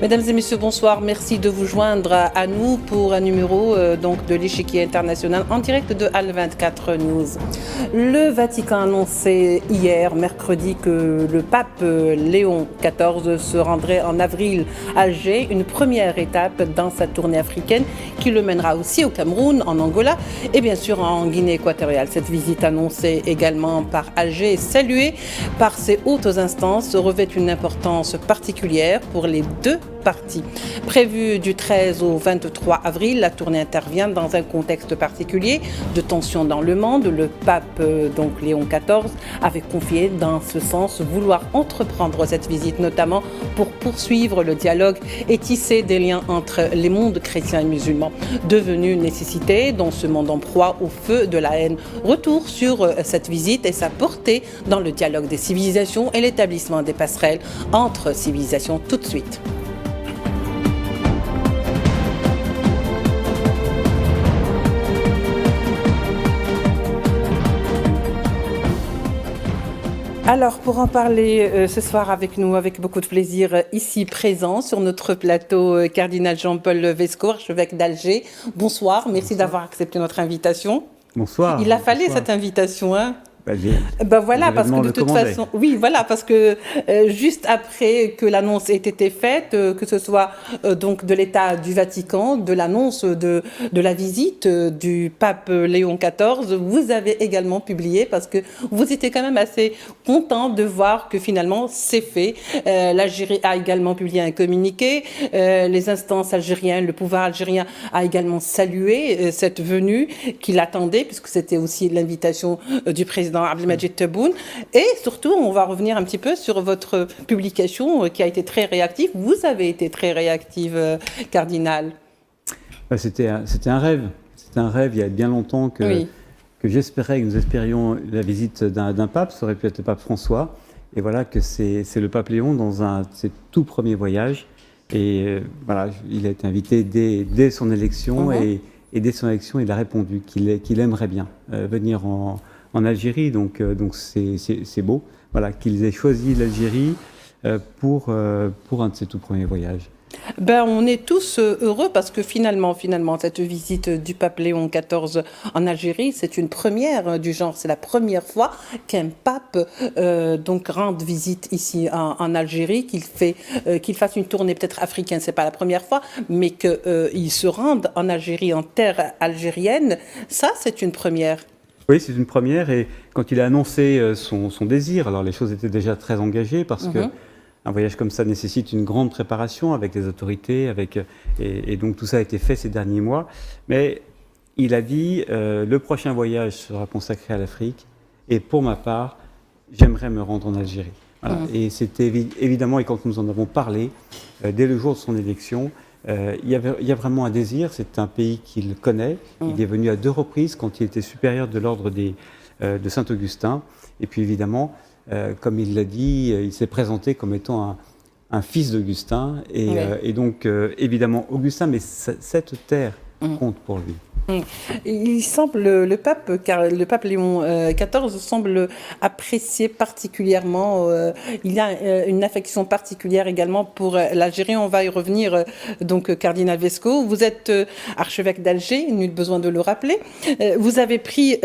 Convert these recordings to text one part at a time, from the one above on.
Mesdames et messieurs, bonsoir. Merci de vous joindre à nous pour un numéro de l'échiquier international en direct de HAL24 News. Le Vatican a annoncé hier, mercredi, que le pape Léon XIV se rendrait en avril à Alger, une première étape dans sa tournée africaine qui le mènera aussi au Cameroun, en Angola et bien sûr en Guinée équatoriale. Cette visite annoncée également par Alger et saluée par ses hautes instances revêt une importance particulière pour les deux parties. Prévue du 13 au 23 avril, la tournée intervient dans un contexte particulier de tensions dans le monde. Le pape Léon XIV avait confié dans ce sens vouloir entreprendre cette visite notamment pour poursuivre le dialogue et tisser des liens entre les mondes chrétiens et musulmans, devenue une nécessité dans ce monde en proie au feu de la haine. Retour sur cette visite et sa portée dans le dialogue des civilisations et l'établissement des passerelles entre civilisations tout de suite. Alors, pour en parler ce soir avec nous, avec beaucoup de plaisir, ici présent sur notre plateau, Cardinal Jean-Paul Vesco, archevêque d'Alger. Bonsoir, merci d'avoir accepté notre invitation. Bonsoir. Il a fallu cette invitation, hein? Voilà, parce que de toute façon, oui, voilà, parce que juste après que l'annonce ait été faite, que ce soit donc de l'État du Vatican, de l'annonce de la visite du pape Léon XIV, vous avez également publié, parce que vous étiez quand même assez content de voir que finalement c'est fait. L'Algérie a également publié un communiqué, les instances algériennes, le pouvoir algérien a également salué cette venue qu'il attendait, puisque c'était aussi l'invitation du président Abdelmadjid Tebboune. Et surtout, on va revenir un petit peu sur votre publication qui a été très réactive. Vous avez été très réactive, Cardinal. C'était un rêve. C'était un rêve il y a bien longtemps que j'espérais, que nous espérions la visite d'un pape. Ça aurait pu être le pape François. Et voilà que c'est le pape Léon dans ses tout premiers voyages. Et voilà, il a été invité dès son élection. Et dès son élection, il a répondu qu'il aimerait bien venir en Algérie, donc c'est beau, voilà, qu'ils aient choisi l'Algérie pour un de ces tout premiers voyages. On est tous heureux parce que finalement, cette visite du pape Léon XIV en Algérie, c'est une première du genre. C'est la première fois qu'un pape rende visite ici en Algérie, qu'il fasse une tournée peut-être africaine, c'est pas la première fois, mais qu'il se rende en Algérie, en terre algérienne. Ça, c'est une première. Oui, c'est une première, et quand il a annoncé son désir, alors les choses étaient déjà très engagées parce que un voyage comme ça nécessite une grande préparation avec les autorités, et donc tout ça a été fait ces derniers mois. Mais il a dit le prochain voyage sera consacré à l'Afrique, et pour ma part, j'aimerais me rendre en Algérie. Voilà. Et c'était évidemment, et quand nous en avons parlé, dès le jour de son élection, il y a vraiment un désir. C'est un pays qu'il connaît. Il est venu à 2 reprises quand il était supérieur de l'ordre de Saint-Augustin. Et puis évidemment, comme il l'a dit, il s'est présenté comme étant un fils d'Augustin. Et donc évidemment Augustin, mais cette terre compte pour lui. Il semble, le pape Léon XIV semble apprécier particulièrement, il a une affection particulière également pour l'Algérie. On va y revenir, donc Cardinal Vesco. Vous êtes archevêque d'Alger, nul besoin de le rappeler. Vous avez pris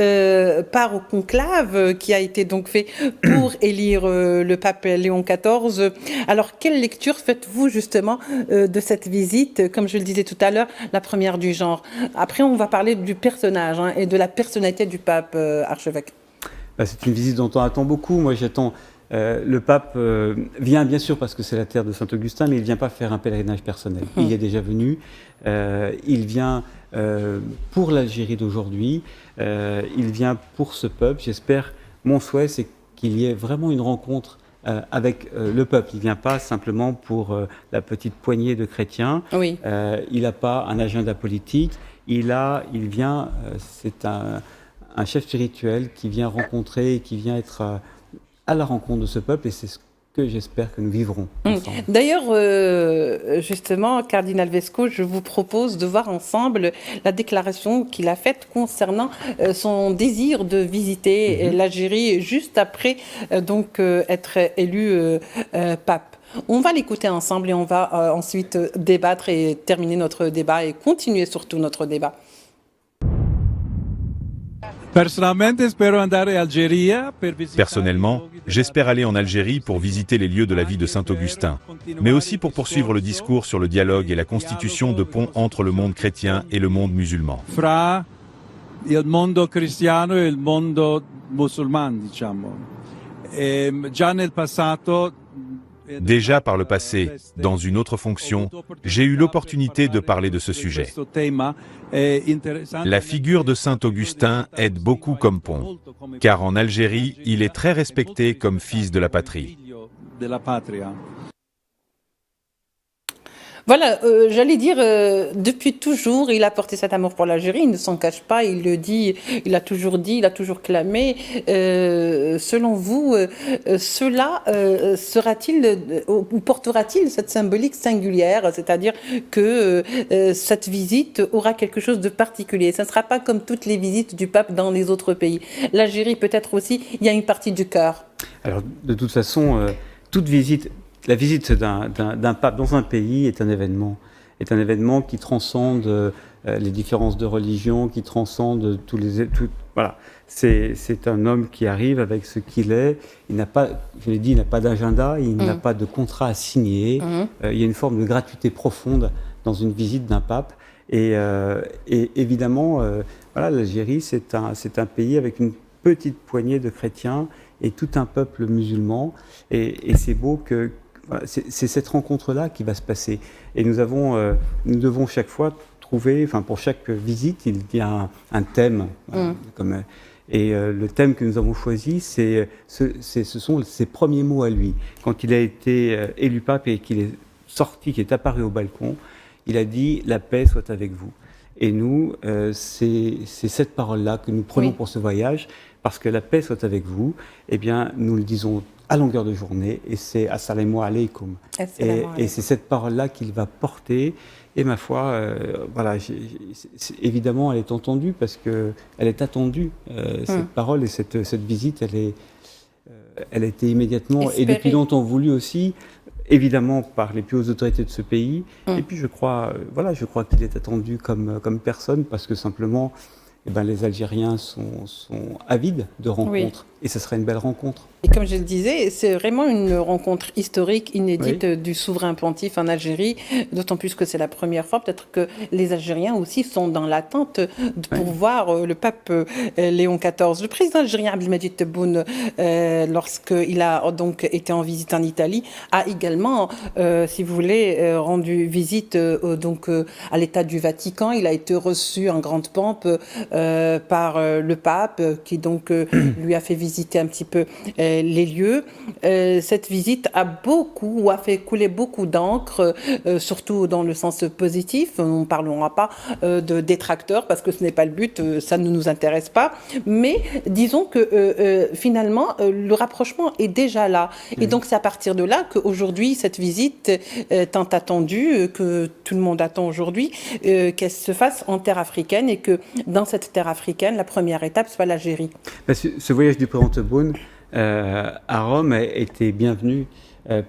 part au conclave qui a été donc fait pour élire le pape Léon XIV. Alors, quelle lecture faites-vous justement de cette visite? Comme je le disais tout à l'heure, la première du genre. Après, on va parler du personnage et de la personnalité du pape, archevêque. C'est une visite dont on attend beaucoup. Moi, j'attends. Le pape vient bien sûr parce que c'est la terre de Saint-Augustin, mais il ne vient pas faire un pèlerinage personnel. Il y est déjà venu. Il vient pour l'Algérie d'aujourd'hui. Il vient pour ce peuple. J'espère, mon souhait, c'est qu'il y ait vraiment une rencontre avec le peuple. Il ne vient pas simplement pour la petite poignée de chrétiens. Oui. Il n'a pas un agenda politique. Il vient, c'est un chef spirituel qui vient rencontrer, qui vient être à la rencontre de ce peuple, et c'est ce que j'espère que nous vivrons ensemble. D'ailleurs, justement, Cardinal Vesco, je vous propose de voir ensemble la déclaration qu'il a faite concernant son désir de visiter l'Algérie juste après être élu pape. On va l'écouter ensemble et on va ensuite débattre et terminer notre débat et continuer surtout notre débat. Personnellement, j'espère aller en Algérie pour visiter les lieux de la vie de Saint-Augustin, mais aussi pour poursuivre le discours sur le dialogue et la constitution de ponts entre le monde chrétien et le monde musulman. Fra il mondo cristiano e il mondo musulmano, diciamo. Già nel passato. Déjà par le passé, dans une autre fonction, j'ai eu l'opportunité de parler de ce sujet. La figure de Saint-Augustin aide beaucoup comme pont, car en Algérie, il est très respecté comme fils de la patrie. Voilà, j'allais dire, depuis toujours, il a porté cet amour pour l'Algérie, il ne s'en cache pas, il le dit, il a toujours dit, il a toujours clamé. Selon vous, cela sera-t-il ou portera-t-il cette symbolique singulière, c'est-à-dire que cette visite aura quelque chose de particulier. Ce ne sera pas comme toutes les visites du pape dans les autres pays. L'Algérie, peut-être aussi, il y a une partie du cœur. Alors, de toute façon, toute visite... La visite d'un pape dans un pays est un événement qui transcende les différences de religion, qui transcende voilà. C'est un homme qui arrive avec ce qu'il est. Il n'a pas, je l'ai dit, il n'a pas d'agenda, il n'a pas de contrat à signer. Il y a une forme de gratuité profonde dans une visite d'un pape. Et évidemment, voilà, l'Algérie, c'est un pays avec une petite poignée de chrétiens et tout un peuple musulman. Et c'est beau que c'est cette rencontre-là qui va se passer. Et nous devons chaque fois trouver, enfin pour chaque visite, il y a un thème. Et le thème que nous avons choisi, ce sont ses premiers mots à lui. Quand il a été élu pape et qu'il est sorti, qu'il est apparu au balcon, il a dit « La paix soit avec vous ». Et nous, c'est cette parole-là que nous prenons pour ce voyage, parce que la paix soit avec vous, eh bien, nous le disons à longueur de journée, et c'est « Assalamu alaikum ». Et c'est cette parole-là qu'il va porter, et ma foi, voilà, évidemment, elle est entendue, parce qu'elle est attendue, cette parole, et cette visite, elle a été immédiatement, et depuis longtemps voulue aussi, évidemment par les plus hautes autorités de ce pays. Et puis je crois qu'il est attendu comme personne, parce que simplement, les Algériens sont avides de rencontres. Et ce serait une belle rencontre. Et comme je le disais, c'est vraiment une rencontre historique, inédite du souverain pontife en Algérie, d'autant plus que c'est la première fois. Peut-être que les Algériens aussi sont dans l'attente pour voir le pape Léon XIV. Le président algérien Abdelmadjid Tebboune, lorsqu'il a donc été en visite en Italie, a également, si vous voulez, rendu visite à l'État du Vatican. Il a été reçu en grande pompe par le pape, qui donc lui a fait visiter un petit peu les lieux. Cette visite a fait couler beaucoup d'encre, surtout dans le sens positif. On ne parlera pas de détracteurs, parce que ce n'est pas le but, ça ne nous intéresse pas. Mais disons que finalement, le rapprochement est déjà là. Et donc c'est à partir de là qu'aujourd'hui, cette visite tant attendue, que tout le monde attend aujourd'hui, qu'elle se fasse en terre africaine, et que dans cette terre africaine, la première étape soit l'Algérie. Ce voyage du président Tebboune à Rome a été bienvenu,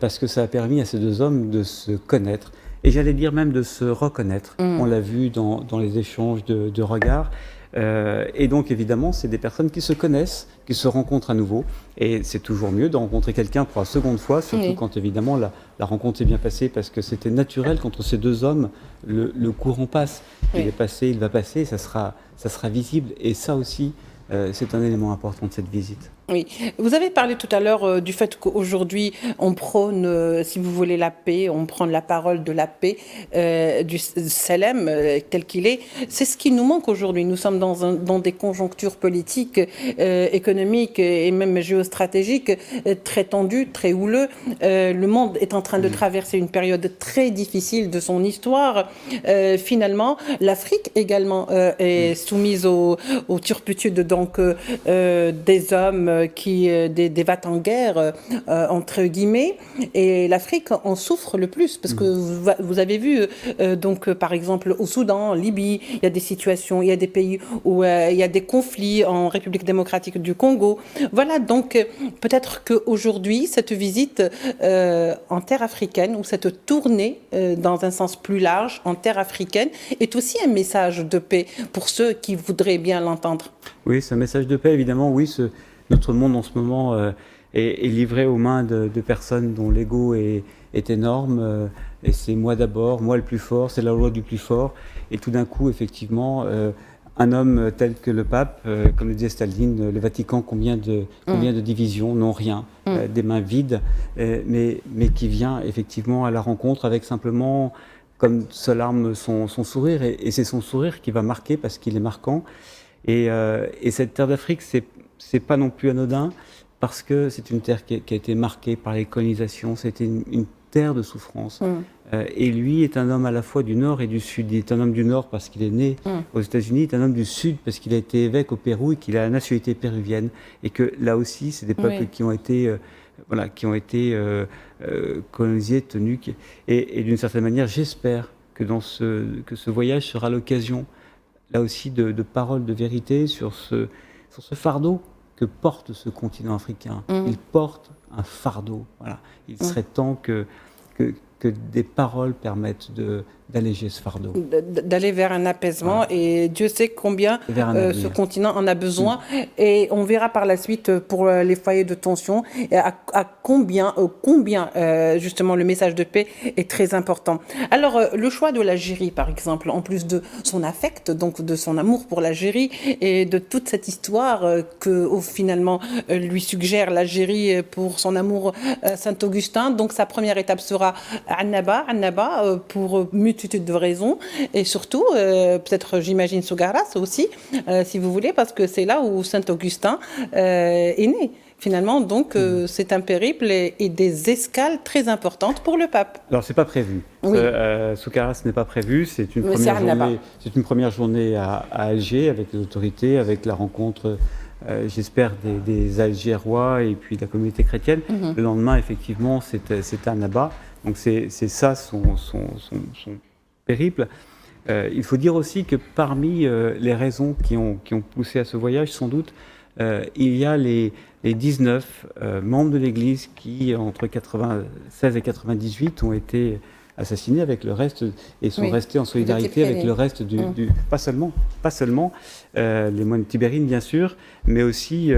parce que ça a permis à ces deux hommes de se connaître, et j'allais dire même de se reconnaître. On l'a vu dans les échanges de regards. Et donc évidemment, c'est des personnes qui se connaissent, qui se rencontrent à nouveau, et c'est toujours mieux de rencontrer quelqu'un pour la seconde fois, surtout quand évidemment la rencontre s'est bien passée, parce que c'était naturel qu'entre ces deux hommes, le courant passe. Il est passé, il va passer, ça sera visible, et ça aussi, c'est un élément important de cette visite. Oui, vous avez parlé tout à l'heure du fait qu'aujourd'hui on prône, si vous voulez, la paix, on prend la parole de la paix, du Salem tel qu'il est. C'est ce qui nous manque aujourd'hui. Nous sommes dans des conjonctures politiques, économiques et même géostratégiques très tendues, très houleuses. Le monde est en train de traverser une période très difficile de son histoire. Finalement, l'Afrique également est soumise aux turpitudes des hommes des vats en guerre, entre guillemets, et l'Afrique en souffre le plus, parce que vous avez vu, donc, par exemple, au Soudan, en Libye, il y a des situations, il y a des pays où il y a des conflits, en République démocratique du Congo. Voilà, donc peut-être qu'aujourd'hui, cette visite en terre africaine, ou cette tournée dans un sens plus large en terre africaine, est aussi un message de paix pour ceux qui voudraient bien l'entendre. Oui, c'est un message de paix, évidemment. Oui, notre monde en ce moment est livré aux mains de personnes dont l'ego est énorme. Et c'est moi d'abord, moi le plus fort, c'est la loi du plus fort. Et tout d'un coup, effectivement, un homme tel que le pape, comme le disait Staline, le Vatican, combien de divisions, non rien, des mains vides, mais qui vient effectivement à la rencontre avec simplement, comme seule arme, son sourire. Et c'est son sourire qui va marquer parce qu'il est marquant. Et cette terre d'Afrique, c'est pas non plus anodin, parce que c'est une terre qui a été marquée par les colonisations. C'était une terre de souffrance. Et lui est un homme à la fois du Nord et du Sud. Il est un homme du Nord parce qu'il est né aux États-Unis, il est un homme du Sud parce qu'il a été évêque au Pérou et qu'il a la nationalité péruvienne. Et que là aussi, c'est des peuples qui ont été, colonisés, tenus. Et d'une certaine manière, j'espère que ce voyage sera l'occasion, là aussi, de paroles de vérité sur ce fardeau que porte ce continent africain. Il porte un fardeau. Voilà. Il serait temps que des paroles permettent d'alléger ce fardeau. D'aller vers un apaisement, et Dieu sait combien ce continent en a besoin. Et on verra par la suite pour les foyers de tension à combien justement le message de paix est très important. Alors le choix de l'Algérie, par exemple, en plus de son affect, donc de son amour pour l'Algérie et de toute cette histoire que finalement lui suggère l'Algérie pour son amour Saint-Augustin, donc sa première étape sera Annaba pour multitude de raisons, et surtout peut-être j'imagine Sougaras aussi, si vous voulez, parce que c'est là où Saint-Augustin est né finalement, donc c'est un périple et des escales très importantes pour le pape. Alors c'est pas prévu. Oui. Sougaras n'est pas prévu, c'est une première journée à Alger avec les autorités, avec la rencontre j'espère des Algérois et puis de la communauté chrétienne. Le lendemain effectivement c'est Annaba. Donc c'est ça son périple. Il faut dire aussi que parmi les raisons qui ont poussé à ce voyage, sans doute, il y a les 19 membres de l'Église qui, entre 96 et 98, ont été assassinés avec le reste et sont restés en solidarité avec le reste pas seulement les moines tibérines bien sûr, mais aussi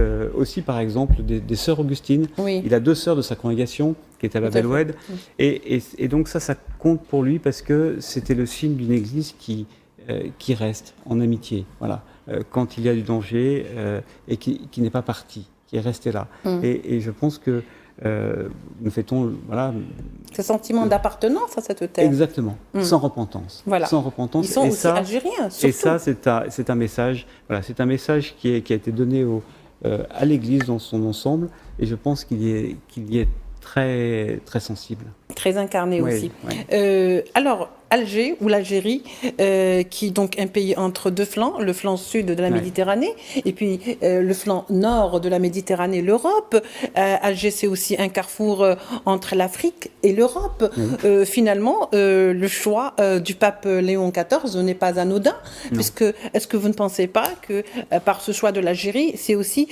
par exemple des sœurs Augustines. Il a 2 sœurs de sa congrégation qui est à Bab el-Oued, et donc ça compte pour lui parce que c'était le signe d'une Église qui reste en amitié, voilà, quand il y a du danger et qui n'est pas parti, qui est resté là. Et je pense que nous fêtons ce sentiment d'appartenance à cette terre. Exactement, sans repentance. Voilà. Sans repentance. Ils sont aussi algériens, surtout. Et ça, c'est un message. Voilà, c'est un message qui a été donné à l'Église dans son ensemble, et je pense qu'il y est très très sensible. Très incarné aussi. Alors, Alger ou l'Algérie, qui est donc un pays entre 2 flancs, le flanc sud de la Méditerranée et puis le flanc nord de la Méditerranée, l'Europe. Alger, c'est aussi un carrefour entre l'Afrique et l'Europe. Finalement, le choix du pape Léon XIV n'est pas anodin, puisque est-ce que vous ne pensez pas que par ce choix de l'Algérie, c'est aussi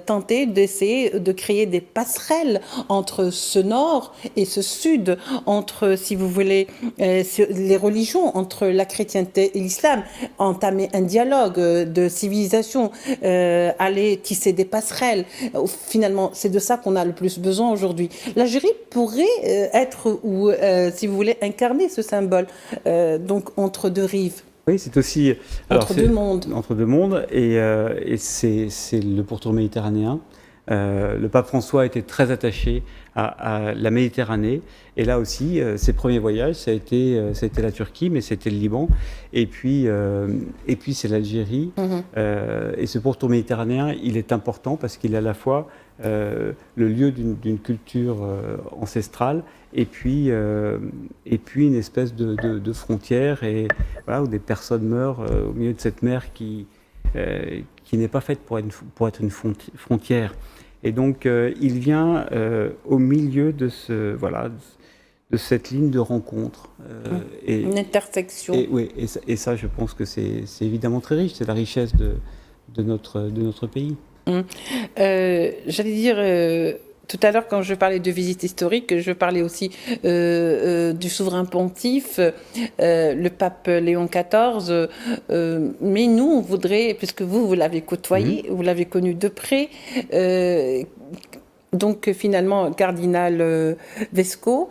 tenter d'essayer de créer des passerelles entre ce nord et ce sud, entre, si vous voulez, les religions, entre la chrétienté et l'islam, entamer un dialogue de civilisation, aller tisser des passerelles. Finalement, c'est de ça qu'on a le plus besoin aujourd'hui. L'Algérie pourrait être, ou si vous voulez, incarner ce symbole, donc entre 2 rives. Oui, c'est aussi... Entre 2 mondes. Entre 2 mondes, et c'est le pourtour méditerranéen. Le pape François était très attaché à la Méditerranée, et là aussi ses premiers voyages ça a été la Turquie, mais c'était le Liban, et puis c'est l'Algérie. Et ce pourtour méditerranéen, il est important parce qu'il est à la fois le lieu d'une culture ancestrale, et puis une espèce de frontière, et voilà, où des personnes meurent au milieu de cette mer qui n'est pas faite pour être une frontière. Et donc, il vient au milieu de de cette ligne de rencontre. Une intersection. Et ça, je pense que c'est évidemment très riche. C'est la richesse de notre pays. J'allais dire, tout à l'heure, quand je parlais de visite historique, je parlais aussi du souverain pontife, le pape Léon XIV. Mais nous, on voudrait, puisque vous l'avez côtoyé, vous l'avez connu de près, donc finalement, cardinal Vesco,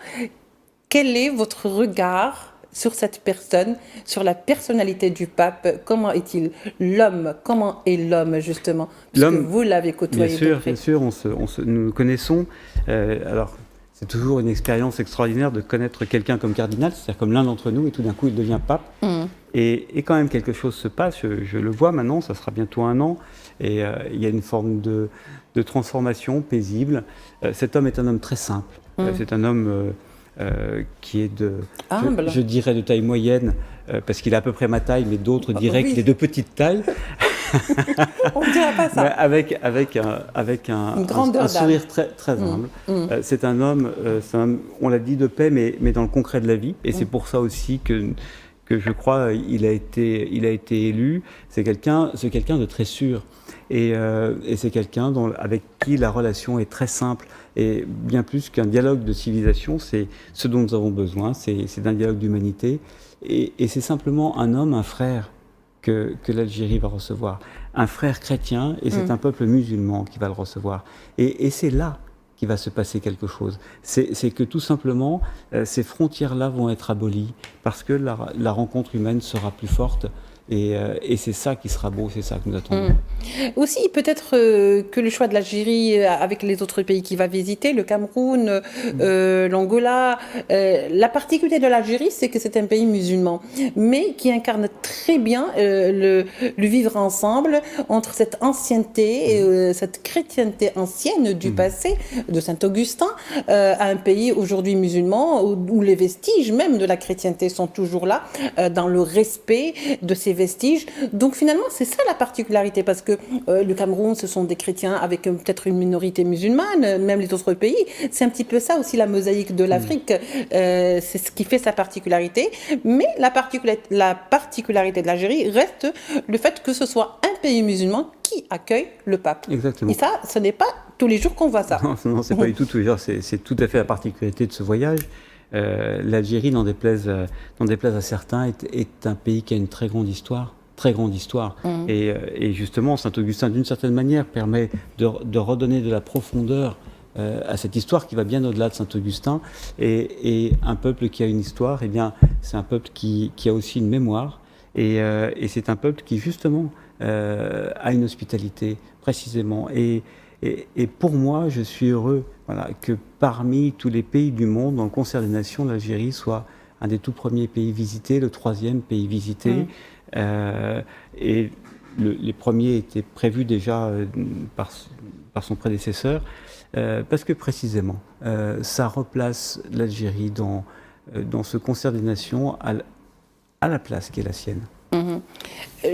quel est votre regard sur cette personne, sur la personnalité du pape? Comment est-il l'homme? Comment est l'homme, justement? Puisque vous l'avez côtoyé de près. Bien sûr, nous nous connaissons. Alors, c'est toujours une expérience extraordinaire de connaître quelqu'un comme cardinal, c'est-à-dire comme l'un d'entre nous, et tout d'un coup, il devient pape. Et quand même, quelque chose se passe, je le vois maintenant, ça sera bientôt 1 an, et il y a une forme de transformation paisible. Cet homme est un homme très simple. C'est un homme... qui est je dirais de taille moyenne, parce qu'il a à peu près ma taille, mais d'autres diraient qu'il est de petite taille. On ne dirait pas ça. Avec un sourire très humble. C'est un homme, on l'a dit, de paix, mais dans le concret de la vie. Et c'est pour ça aussi que je crois il a été élu. C'est quelqu'un de très sûr. Et c'est quelqu'un avec qui la relation est très simple. Et bien plus qu'un dialogue de civilisation, c'est ce dont nous avons besoin, c'est d'un dialogue d'humanité. Et c'est simplement un homme, un frère que l'Algérie va recevoir. Un frère chrétien, et c'est un peuple musulman qui va le recevoir. Et c'est là qu'il va se passer quelque chose. C'est que tout simplement, ces frontières-là vont être abolies, parce que la rencontre humaine sera plus forte. Et c'est ça qui sera beau, c'est ça que nous attendons. Aussi, peut-être que le choix de l'Algérie avec les autres pays qu'il va visiter, le Cameroun, l'Angola, la particularité de l'Algérie, c'est que c'est un pays musulman, mais qui incarne très bien le vivre ensemble entre cette ancienneté, cette chrétienté ancienne du passé, de Saint-Augustin, à un pays aujourd'hui musulman, où les vestiges même de la chrétienté sont toujours là, dans le respect de ces vestiges. Donc finalement, c'est ça la particularité, parce que le Cameroun, ce sont des chrétiens avec peut-être une minorité musulmane, même les autres pays. C'est un petit peu ça aussi la mosaïque de l'Afrique. C'est ce qui fait sa particularité. Mais la particularité de l'Algérie reste le fait que ce soit un pays musulman qui accueille le pape. Exactement. Et ça, ce n'est pas tous les jours qu'on voit ça. Non, c'est pas du tout tous les jours. C'est tout à fait la particularité de ce voyage. L'Algérie, n'en déplaise à certains, est un pays qui a une très grande histoire. Et justement, Saint-Augustin, d'une certaine manière, permet de redonner de la profondeur à cette histoire qui va bien au-delà de Saint-Augustin. Et un peuple qui a une histoire, eh bien, c'est un peuple qui a aussi une mémoire. Et c'est un peuple qui, justement, a une hospitalité, précisément. Et pour moi, je suis heureux que parmi tous les pays du monde, dans le concert des nations, l'Algérie soit un des tout premiers pays visités, le 3e pays visité. Et les premiers étaient prévus déjà par son prédécesseur, parce que précisément, ça replace l'Algérie dans ce concert des nations à la place qui est la sienne.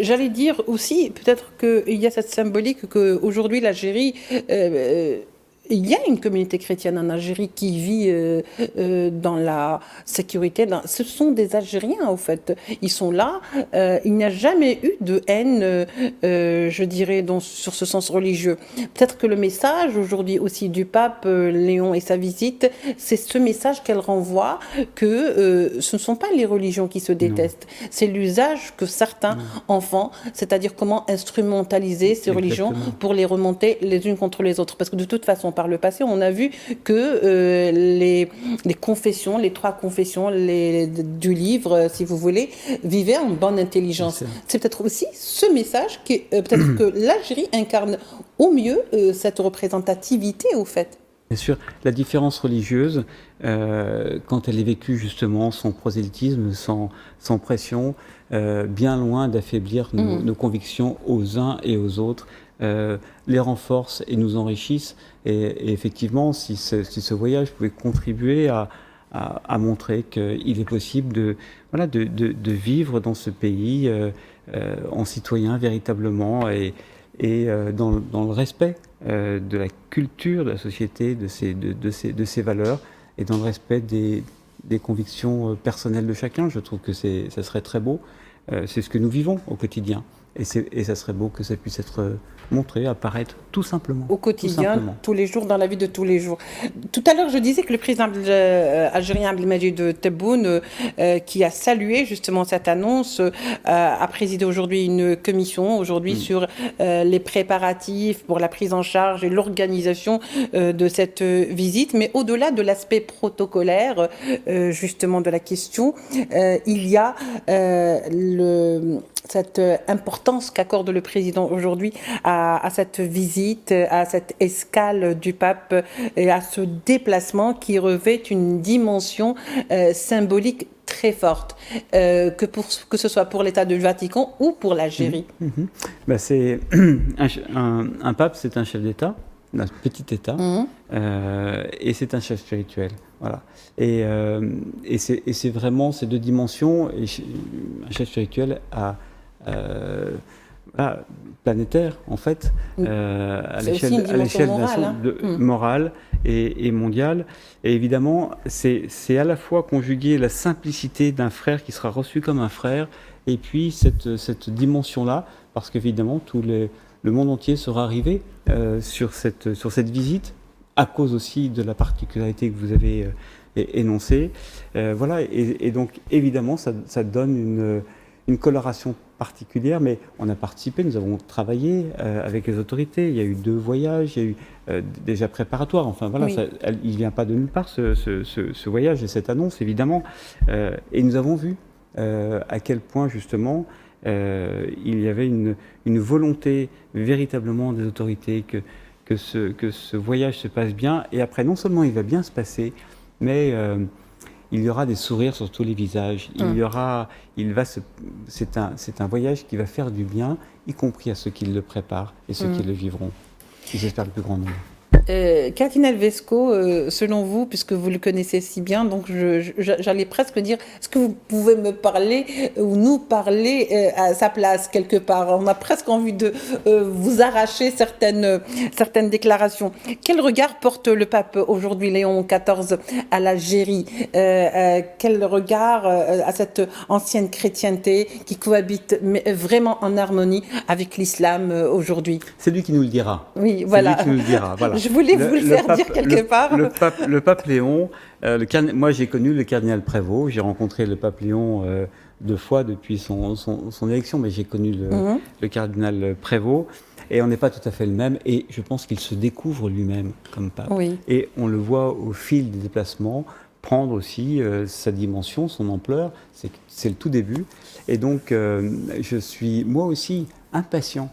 J'allais dire aussi, peut-être qu'il y a cette symbolique qu'aujourd'hui l'Algérie, il y a une communauté chrétienne en Algérie qui vit dans la sécurité. Ce sont des Algériens, au fait. Ils sont là. Il n'y a jamais eu de haine, je dirais, sur ce sens religieux. Peut-être que le message aujourd'hui aussi du pape Léon et sa visite, c'est ce message qu'elle renvoie, que ce ne sont pas les religions qui se détestent. C'est l'usage que certains en font, c'est-à-dire comment instrumentaliser ces religions pour les remonter les unes contre les autres. Parce que de toute façon, par le passé, on a vu que les confessions, les 3 confessions du livre, si vous voulez, vivaient en bonne intelligence. C'est peut-être aussi ce message que peut-être que l'Algérie incarne au mieux cette représentativité, au fait. Bien sûr, la différence religieuse, quand elle est vécue justement sans prosélytisme, sans pression, bien loin d'affaiblir nos convictions aux uns et aux autres, les renforce et nous enrichissent. Et effectivement, si ce voyage pouvait contribuer à montrer qu'il est possible de vivre dans ce pays en citoyen véritablement et dans le respect de la culture de la société, de ses valeurs, et dans le respect des convictions personnelles de chacun. Je trouve que ça serait très beau. C'est ce que nous vivons au quotidien. Et ça serait beau que ça puisse être montré, apparaître tout simplement. Au quotidien, tous les jours, dans la vie de tous les jours. Tout à l'heure, je disais que le président algérien Abdelmadjid Tebboune, qui a salué justement cette annonce, a présidé aujourd'hui une commission sur les préparatifs pour la prise en charge et l'organisation de cette visite. Mais au-delà de l'aspect protocolaire, justement de la question, il y a cette importance qu'accorde le président aujourd'hui à cette visite, à cette escale du pape et à ce déplacement qui revêt une dimension symbolique très forte, que ce soit pour l'État du Vatican ou pour l'Algérie. C'est un pape, c'est un chef d'État, un petit État, et c'est un chef spirituel. Voilà. Et c'est vraiment ces deux dimensions. Et un chef spirituel planétaire, en fait, à l'échelle morale et mondiale. Et évidemment, c'est à la fois conjuguer la simplicité d'un frère qui sera reçu comme un frère, et puis cette dimension-là, parce qu'évidemment, le monde entier sera arrivé sur cette visite, à cause aussi de la particularité que vous avez énoncée. Voilà, et donc, évidemment, ça donne une coloration particulière, mais on a participé, nous avons travaillé avec les autorités, il y a eu 2 voyages, il y a eu déjà préparatoires, enfin voilà, il ne vient pas de nulle part ce voyage et cette annonce, évidemment, et nous avons vu à quel point justement il y avait une volonté véritablement des autorités que ce voyage se passe bien, et après non seulement il va bien se passer, mais il y aura des sourires sur tous les visages. C'est un voyage qui va faire du bien, y compris à ceux qui le préparent et ceux qui le vivront. Et j'espère le plus grand nombre. Cardinal Vesco, selon vous, puisque vous le connaissez si bien, donc j'allais presque dire, est-ce que vous pouvez me parler ou nous parler à sa place quelque part? On a presque envie de vous arracher certaines déclarations. Quel regard porte le pape aujourd'hui, Léon XIV, à l'Algérie? Quel regard à cette ancienne chrétienté qui cohabite vraiment en harmonie avec l'islam aujourd'hui? C'est lui qui nous le dira. Oui, voilà. C'est lui qui nous le dira. Voilà. Je voulais vous le faire dire quelque part. Le pape Léon, moi j'ai connu le cardinal Prévost, j'ai rencontré le pape Léon 2 fois depuis son élection, mais j'ai connu le cardinal Prévost, et on n'est pas tout à fait le même, et je pense qu'il se découvre lui-même comme pape. Oui. Et on le voit au fil des déplacements prendre aussi sa dimension, son ampleur, c'est le tout début, et donc je suis moi aussi impatient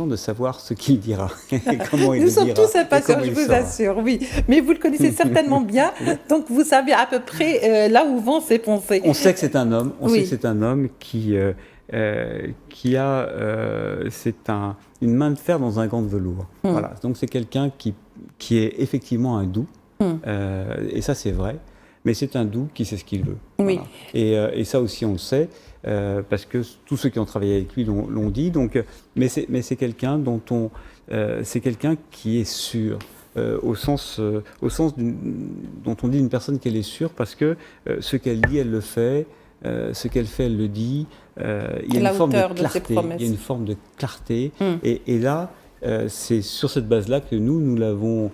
de savoir ce qu'il dira et comment il le dira. Nous sommes tous impatients, je vous assure, oui. Mais vous le connaissez certainement bien, donc vous savez à peu près là où vont ses pensées. On sait que c'est un homme, qui a une main de fer dans un gant de velours. Voilà. Donc c'est quelqu'un qui est effectivement un doux, et ça c'est vrai, mais c'est un doux qui sait ce qu'il veut. Oui. Voilà. Et ça aussi on le sait. Parce que tous ceux qui ont travaillé avec lui l'ont dit. Donc, mais c'est quelqu'un dont c'est quelqu'un qui est sûr, au sens dont on dit une personne qu'elle est sûre, parce que ce qu'elle dit, elle le fait. Ce qu'elle fait, elle le dit. Il y a une forme de clarté. Il y a une forme de clarté. Et là, c'est sur cette base-là que nous l'avons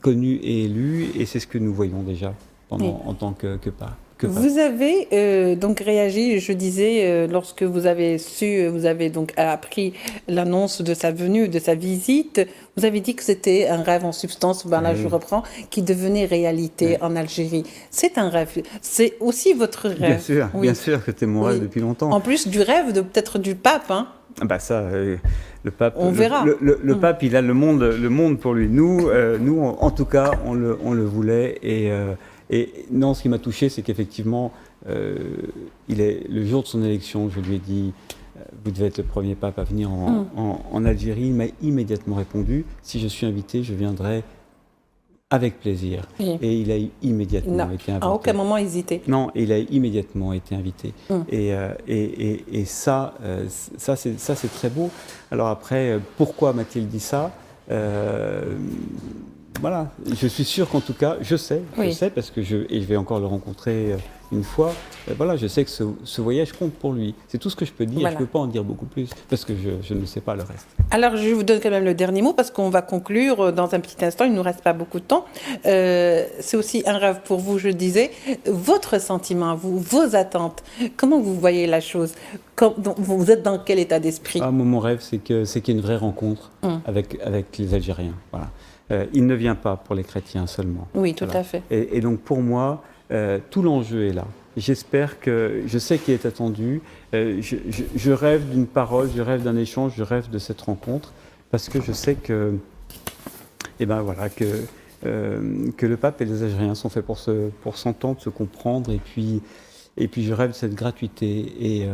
connu et élu, et c'est ce que nous voyons déjà en tant que pape. Vous avez donc réagi, je disais, lorsque vous avez donc appris l'annonce de sa venue, de sa visite, vous avez dit que c'était un rêve en substance, là je reprends, qui devenait réalité en Algérie. C'est un rêve, c'est aussi votre rêve. Bien sûr que c'était mon rêve depuis longtemps. En plus du rêve peut-être du pape, hein. Le pape, on verra. Le pape, il a le monde pour lui. Nous, en tout cas, on le voulait. Et non, ce qui m'a touché, c'est qu'effectivement, le jour de son élection, je lui ai dit vous devez être le premier pape à venir en Algérie. Il m'a immédiatement répondu si je suis invité, je viendrai avec plaisir. Et il a immédiatement été invité. À aucun moment hésité. Non, il a immédiatement été invité. Et ça c'est très beau. Alors après, pourquoi m'a-t-il dit ça? Voilà, je suis sûr qu'en tout cas, je sais parce que je vais encore le rencontrer une fois. Voilà, je sais que ce voyage compte pour lui. C'est tout ce que je peux dire. Voilà. Je ne peux pas en dire beaucoup plus parce que je ne sais pas le reste. Alors, je vous donne quand même le dernier mot parce qu'on va conclure dans un petit instant. Il ne nous reste pas beaucoup de temps. C'est aussi un rêve pour vous, je disais. Votre sentiment, vous, vos attentes, comment vous voyez la chose? Vous êtes dans quel état d'esprit? Mon rêve, c'est qu'il y ait une vraie rencontre avec les Algériens. Voilà. Il ne vient pas pour les chrétiens seulement. Oui, tout à fait. Et donc pour moi, tout l'enjeu est là. J'espère je sais qu'il est attendu. Je rêve d'une parole, je rêve d'un échange, je rêve de cette rencontre parce que je sais que le pape et les Algériens sont faits pour s'entendre, se comprendre et puis je rêve de cette gratuité et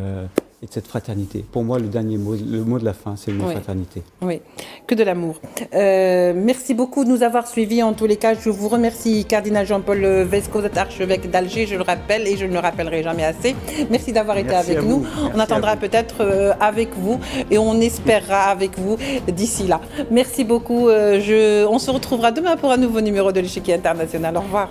de cette fraternité. Pour moi, le dernier mot, le mot de la fin, c'est le mot fraternité. Oui, que de l'amour. Merci beaucoup de nous avoir suivis. En tous les cas, je vous remercie, Cardinal Jean-Paul Vesco, archevêque d'Alger, je le rappelle et je ne le rappellerai jamais assez. Merci d'avoir été avec nous. On attendra peut-être avec vous et on espérera avec vous d'ici là. Merci beaucoup. On se retrouvera demain pour un nouveau numéro de l'Échiquier International. Au revoir.